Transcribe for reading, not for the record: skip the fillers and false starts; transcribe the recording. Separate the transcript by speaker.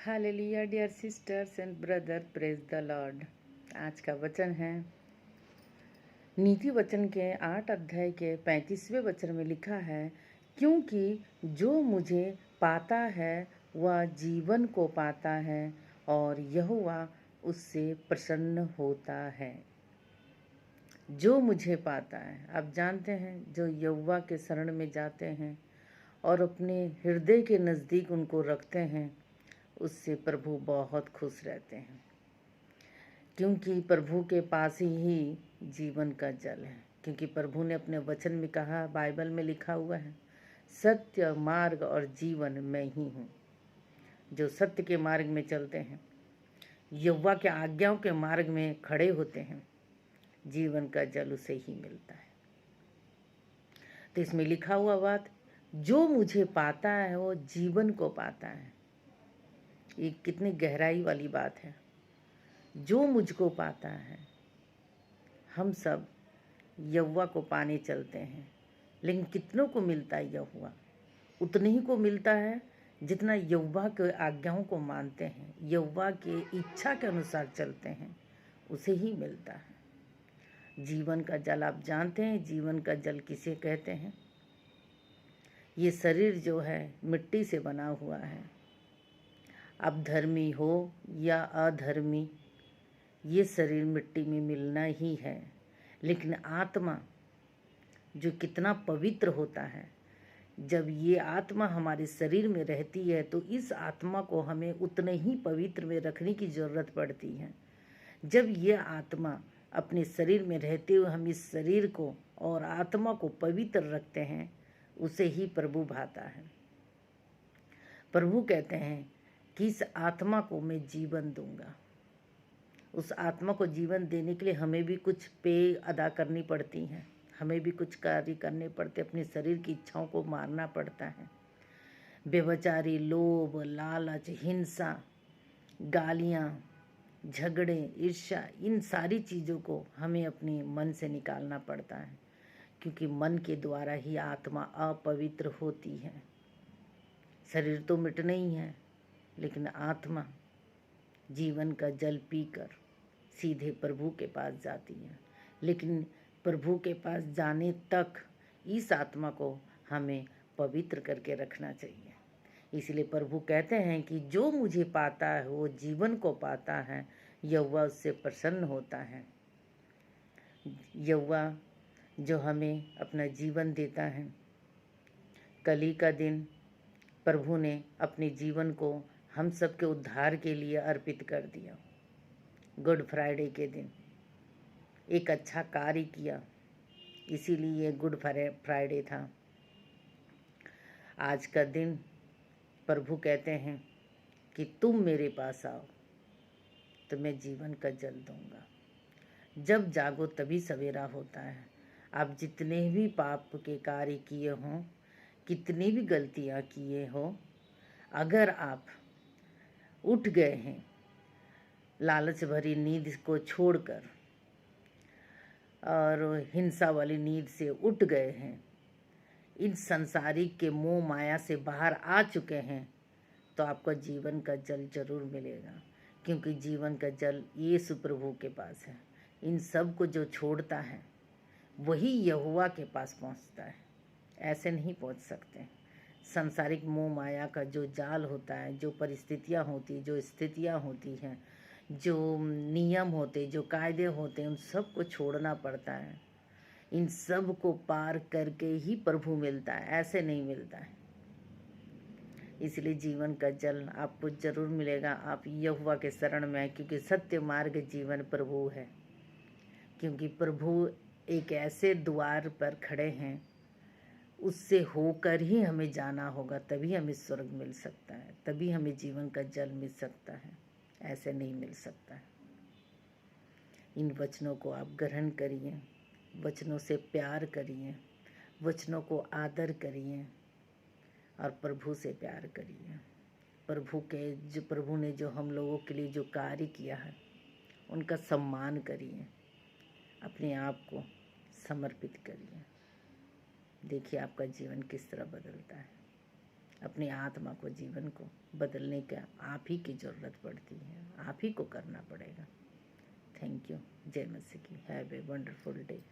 Speaker 1: Hallelujah dear sisters and brother, praise the lord. आज का वचन है नीति वचन के 8 अध्याय के 35वें वचन में लिखा है, क्योंकि जो मुझे पाता है वह जीवन को पाता है और यहोवा उससे प्रसन्न होता है। जो मुझे पाता है, आप जानते हैं, जो यहोवा के शरण में जाते हैं और अपने हृदय के नज़दीक उनको रखते हैं, उससे प्रभु बहुत खुश रहते हैं, क्योंकि प्रभु के पास ही जीवन का जल है। क्योंकि प्रभु ने अपने वचन में कहा, बाइबल में लिखा हुआ है, सत्य मार्ग और जीवन मैं ही हूँ। जो सत्य के मार्ग में चलते हैं, यहोवा के आज्ञाओं के मार्ग में खड़े होते हैं, जीवन का जल उसे ही मिलता है। तो इसमें लिखा हुआ बात, जो मुझे पाता है वो जीवन को पाता है। ये कितनी गहराई वाली बात है। जो मुझको पाता है, हम सब यहोवा को पाने चलते हैं, लेकिन कितनों को मिलता है यहोवा? उतने ही को मिलता है जितना यहोवा के आज्ञाओं को मानते हैं, यहोवा के इच्छा के अनुसार चलते हैं, उसे ही मिलता है जीवन का जल। आप जानते हैं जीवन का जल किसे कहते हैं? ये शरीर जो है मिट्टी से बना हुआ है। अब धर्मी हो या अधर्मी, ये शरीर मिट्टी में मिलना ही है, लेकिन आत्मा जो कितना पवित्र होता है, जब ये आत्मा हमारे शरीर में रहती है तो इस आत्मा को हमें उतने ही पवित्र में रखने की ज़रूरत पड़ती है। जब ये आत्मा अपने शरीर में रहते हुए हम इस शरीर को और आत्मा को पवित्र रखते हैं, उसे ही प्रभु भाता है। प्रभु कहते हैं कि इस आत्मा को मैं जीवन दूंगा। उस आत्मा को जीवन देने के लिए हमें भी कुछ पेय अदा करनी पड़ती हैं, हमें भी कुछ कार्य करने पड़ते, अपने शरीर की इच्छाओं को मारना पड़ता है। बेवचारी, लोभ, लालच, हिंसा, गालियाँ, झगड़े, ईर्ष्या, इन सारी चीज़ों को हमें अपने मन से निकालना पड़ता है, क्योंकि मन के द्वारा ही आत्मा अपवित्र होती है। शरीर तो मिटना ही है, लेकिन आत्मा जीवन का जल पीकर सीधे प्रभु के पास जाती है। लेकिन प्रभु के पास जाने तक इस आत्मा को हमें पवित्र करके रखना चाहिए। इसलिए प्रभु कहते हैं कि जो मुझे पाता है वो जीवन को पाता है, यहोवा उससे प्रसन्न होता है। यहोवा जो हमें अपना जीवन देता है। कल ही का दिन प्रभु ने अपने जीवन को हम सब के उद्धार के लिए अर्पित कर दिया। गुड फ्राइडे के दिन एक अच्छा कार्य किया, इसीलिए गुड फ्राइडे था। आज का दिन प्रभु कहते हैं कि तुम मेरे पास आओ तो मैं जीवन का जल दूंगा। जब जागो तभी सवेरा होता है। आप जितने भी पाप के कार्य किए हों, कितनी भी गलतियां किए हो, अगर आप उठ गए हैं लालच भरी नींद को छोड़कर और हिंसा वाली नींद से उठ गए हैं, इन संसारिक के मोह माया से बाहर आ चुके हैं, तो आपको जीवन का जल जरूर मिलेगा। क्योंकि जीवन का जल यीशु प्रभु के पास है। इन सब को जो छोड़ता है वही यहोवा के पास पहुंचता है, ऐसे नहीं पहुंच सकते। संसारिक मोह माया का जो जाल होता है, जो परिस्थितियां होती, जो स्थितियां होती हैं, जो नियम होते, जो कायदे होते हैं, उन सब को छोड़ना पड़ता है। इन सब को पार करके ही प्रभु मिलता है, ऐसे नहीं मिलता है। इसलिए जीवन का जल आपको जरूर मिलेगा। आप यहोवा के शरण में हैं, क्योंकि सत्य मार्ग जीवन प्रभु है। क्योंकि प्रभु एक ऐसे द्वार पर खड़े हैं, उससे होकर ही हमें जाना होगा, तभी हमें स्वर्ग मिल सकता है, तभी हमें जीवन का जल मिल सकता है, ऐसे नहीं मिल सकता है। इन वचनों को आप ग्रहण करिए, वचनों से प्यार करिए, वचनों को आदर करिए और प्रभु से प्यार करिए। प्रभु ने जो हम लोगों के लिए जो कार्य किया है, उनका सम्मान करिए, अपने आप को समर्पित करिए। देखिए आपका जीवन किस तरह बदलता है। अपनी आत्मा को, जीवन को बदलने का आप ही की ज़रूरत पड़ती है, आप ही को करना पड़ेगा। Thank you. जय मसीह की। Have a wonderful day.